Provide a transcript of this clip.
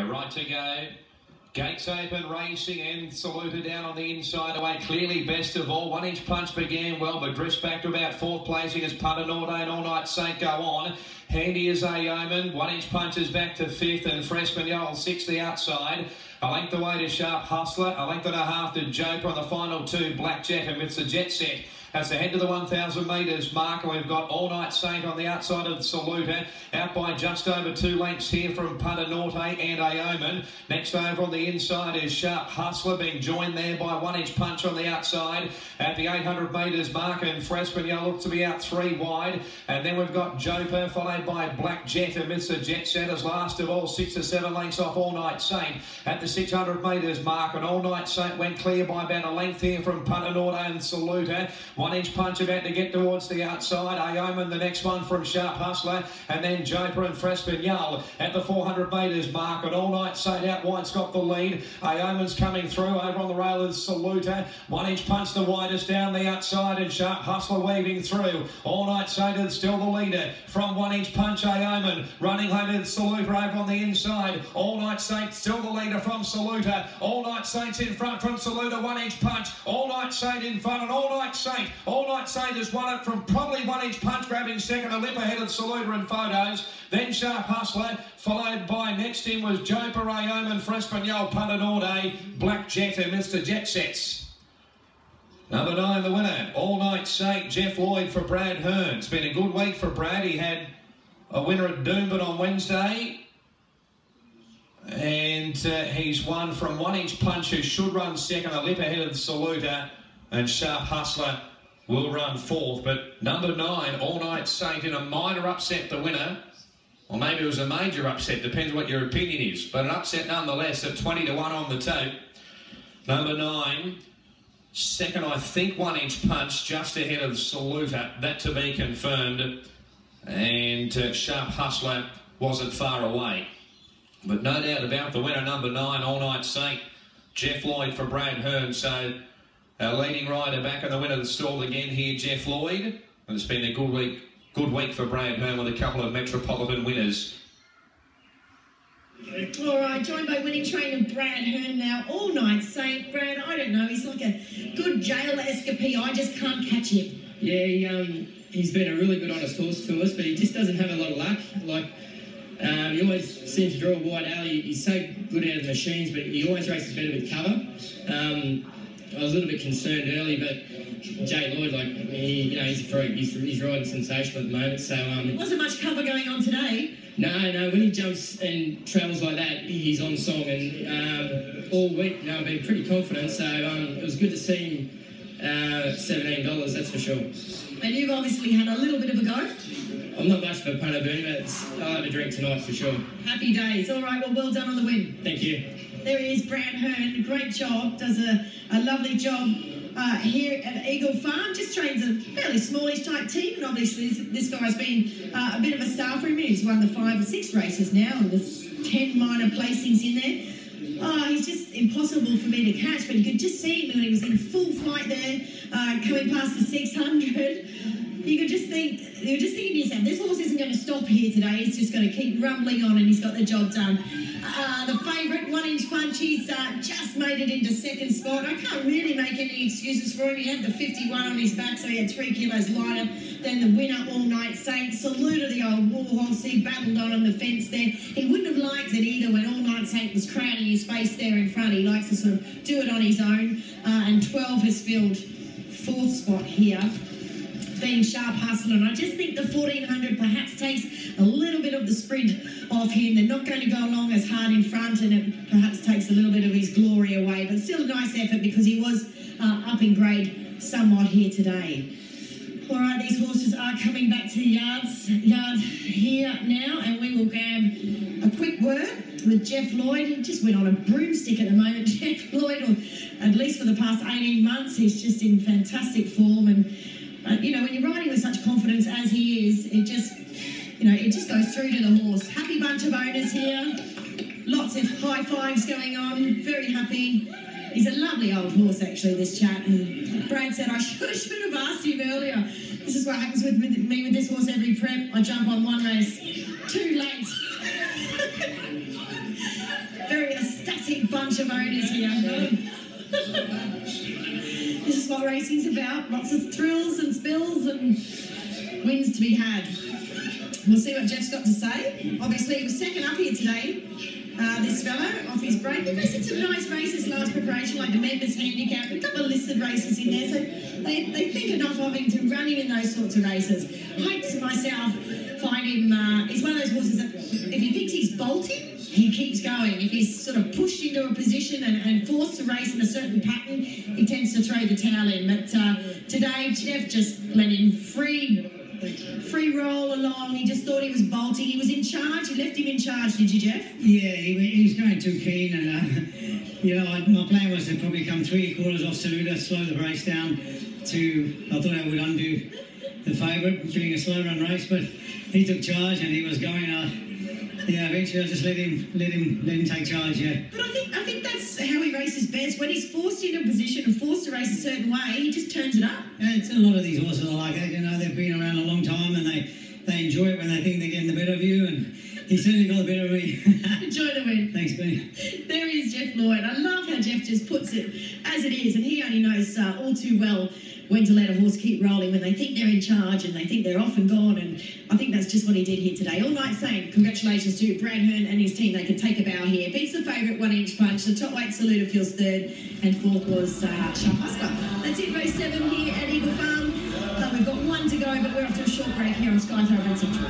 We're right to go. Gates open, racing, and Saluta down on the inside away. Clearly best of all. 1 inch punch began well, but drifts back to about fourth placing as Punter Norday and Allknight Saint go on. Handy as a yeoman. 1 inch punch is back to fifth, and Freshman Yole sixth the outside. A length away to Sharp Hustler. A length and a half to Joker on the final two. Black Jet amidst the Jet Set. As they head to the 1,000 metres marker, we've got Allknight Saint on the outside of Saluta, out by just over 2 lengths here from Punter Norte and Aoman. Next over on the inside is Sharp Hustler, being joined there by 1 inch punch on the outside at the 800 metres marker, and Freshman looks to be out 3 wide. And then we've got Joper, followed by Black Jet amidst the Jet Set as last of all, 6 to 7 lengths off Allknight Saint at the 600 metres mark. And Allknight Saint went clear by about a length here from Punter Norte and Saluta. 1 inch punch about to get towards the outside. Aoman the next one from Sharp Hustler, and then Joper and Freshman at the 400 metres mark. And Allknight Saint out wide's got the lead. Aoman's coming through over on the rail of Saluta. 1 inch punch the widest down the outside, and Sharp Hustler weaving through. Allknight Saint is still the leader from 1 inch punch. Aoman running home with Saluta over on the inside. Allknight Saint still the leader from Saluta. Allknight Saint's in front from Saluta. 1 inch punch. Allknight Saint in front, and Allknight Saint has won it from probably 1 inch punch, grabbing second, a lip ahead of Saluta in photos. Then Sharp Hustler, followed by next in was Joper, Aoman, Freshman Punter Norday, Black Jet and Mr. Jet Sets. Number 9, the winner, Allknight Saint, Jeff Lloyd for Brad Hearn. It's been a good week for Brad. He had a winner at Doomben on Wednesday. And he's won from 1 inch punch, who should run second, a lip ahead of Saluta, and Sharp Hustler will run fourth. But number 9, Allknight Saint, in a minor upset, the winner. Or maybe it was a major upset, depends what your opinion is. But an upset nonetheless at 20 to 1 on the tote. Number 9, second, I think 1 inch punch, just ahead of Saluta. That to be confirmed. And Sharp Hustler wasn't far away. But no doubt about the winner, number 9, Allknight Saint, Jeff Lloyd for Brad Hearn. So our leading rider back in the winner of the stall again here, Jeff Lloyd. And it's been a good week for Brad Hearn with a couple of Metropolitan winners. All right, joined by winning trainer Brad Hearn now. Allknight Saint. Brad, I don't know, he's like a good jail escapee. I just can't catch him. Yeah, he's been a really good honest horse to us, but he just doesn't have a lot of luck. He always seems to draw a wide alley. He's so good out of the machines, but he always races better with cover. I was a little bit concerned early, but Jay Lloyd, he's a freak. He's riding sensational at the moment. So wasn't much cover going on today. No. When he jumps and travels like that, he's on song. And all week, I've been pretty confident. So it was good to see him. $17, that's for sure. And you've obviously had a little bit of a go. I'm not much of a punter, Bernie, but I'll have a drink tonight for sure. Happy days. All right, well done on the win. Thank you. There he is, Brad Hearn. Great job. Does a lovely job here at Eagle Farm. Just trains a fairly smallish type team, and obviously this guy's been a bit of a star for him. He's won the 5 or 6 races now, and there's 10 minor placings in there. He's just impossible for me to catch, but you could just see him when he was in full flight there, coming past the 600. You were just thinking to yourself, this horse isn't going to stop here today. He's just going to keep rumbling on, and he's got the job done. The favourite, 1 inch punch, he's just made it into second spot. I can't really make any excuses for him. He had the 51 on his back, so he had 3 kilos lighter than the winner, Allknight Saint. Saluta the old war horse. He battled on the fence there. He wouldn't have liked it either when Allknight Saint was crowding his space there in front. He likes to sort of do it on his own. And 12 has filled 4th spot here, being Sharp Hustler. And I just think the 1400 perhaps takes a little bit of the sprint off him. They're not going to go along as hard in front, and it perhaps takes a little bit of his glory away. But still a nice effort, because he was up in grade somewhat here today. All right, these horses are coming back to the yards here now, and we will grab a quick word with Jeff Lloyd. He just went on a broomstick at the moment. Jeff Lloyd, or at least for the past 18 months, he's just in fantastic form. And when you're riding with such confidence as he is, it just goes through to the horse. Happy bunch of owners here. Lots of high fives going on. Very happy. He's a lovely old horse, actually, this chap. And Brad said I should have asked him earlier. This is what happens with me with this horse every prep. I jump on one race too late. bunch of owners here. This is what racing's about. Lots of thrills and spills and wins to be had. We'll see what Jeff's got to say. Obviously, he was second up here today. This fellow off his break. We've raced some nice races last preparation, like the members handicap, a couple of listed races in there, so they think enough of him to run him in those sorts of races. I myself find him, he's one of those horses that if he thinks he's bolting, he keeps going. If he's sort of pushed into a position and forced to race in a certain pattern, he tends to throw the towel in. But today, Jeff just let him free roll along. He just thought he was bolting. He was in charge. You left him in charge, did you, Jeff? Yeah, he was going too keen, and you know, my plan was to probably come 3/4 off Saluda, slow the race down to. I thought I would undo the favourite, being a slow run race, but he took charge and he was going. Yeah, eventually I just let him take charge. Yeah. But I think that's how he races best. When he's forced into a position and forced to race a certain way, he just turns it up. Yeah, it's a lot of these horses are like that. You know, they've been around a long time and they enjoy it when they think they're getting the better of you. And he certainly got the better of me. Enjoy the win. Thanks, Ben. There is Jeff Lloyd. I love how Jeff just puts it as it is, and he only knows all too well when to let a horse keep rolling when they think they're in charge and they think they're off and gone, and I think that's just what he did here today. Allknight Saint, congratulations to Brad Hearn and his team. They can take a bow here. Beats the favourite 1-inch punch. The top weight Saluda feels third, and fourth was Sharpasta. That's it, race 7 here at Eagle Farm. We've got one to go, but we're off to a short break here on Sky Throw Central.